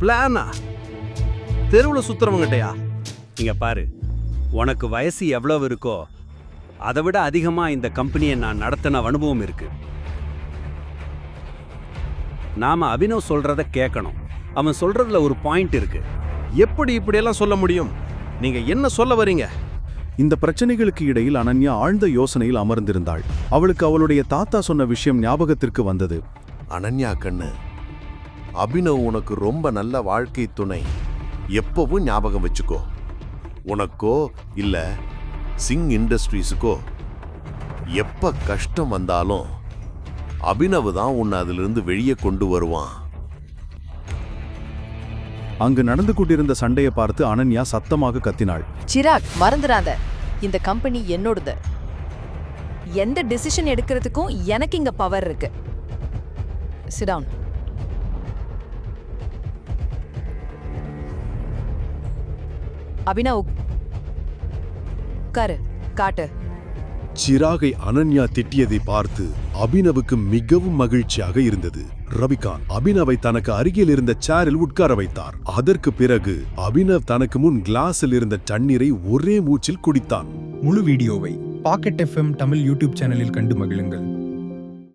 பிளானா? தெருவில் சுத்துறவங்ககிட்டயா? இங்க பாரு, உனக்கு வயசு எவ்வளவு இருக்கோ அதை விட அதிகமா இந்த கம்பெனியை நான் நடத்தின அனுபவம் இருக்கு. நாம அபினவ் சொல்றத கேட்கணும். அவன் சொல்றதுல ஒரு பாயிண்ட் இருக்கு. எப்படி இப்படியெல்லாம் சொல்ல முடியும்? நீங்க என்ன சொல்ல வரீங்க? இந்த பிரச்சனைகளுக்கு இடையில் அனன்யா ஆழ்ந்த யோசனையில் அமர்ந்திருந்தாள். அவளுக்கு அவளுடைய தாத்தா சொன்ன விஷயம் ஞாபகத்திற்கு வந்தது. அனன்யா கண்ணு, அபினவ் உனக்கு ரொம்ப நல்ல வாழ்க்கை துணை. எப்பவும் ஞாபகம் வச்சுக்கோ. உனக்கோ இல்ல சிங் இண்டஸ்ட்ரீஸுக்கோ எப்ப கஷ்டம் வந்தாலும் அபினவ் தான் உன்னை அதிலிருந்து வெளியே கொண்டு வருவான். அங்கு நடந்து கொண்டிருந்த சண்டையை பார்த்து அனன்யா சத்தமாக கத்தினாள். சிராக், மறந்துடாத, இந்த கம்பெனி என்னோடது. எந்த டிசிஷன் எடுக்கிறதுக்கும் எனக்கு இங்க பவர் இருக்கு. Sit down. அபினவ், உட்காரு, காட்டு. சிராகை அனன்யா திட்டியதை பார்த்து அபினவுக்கு மிகவும் மகிழ்ச்சியாக இருந்தது. ரவிகாந்த் அபினவை தனக்கு அருகில் இருந்த சேரில் உட்கார வைத்தார். அதற்கு பிறகு அபினவ் தனக்கு முன் கிளாஸில் இருந்த தண்ணீரை ஒரே மூச்சில் குடித்தான். முழு வீடியோவை பாக்கெட் FM தமிழ் யூடியூப் சேனலில் கண்டு மகிழுங்கள்.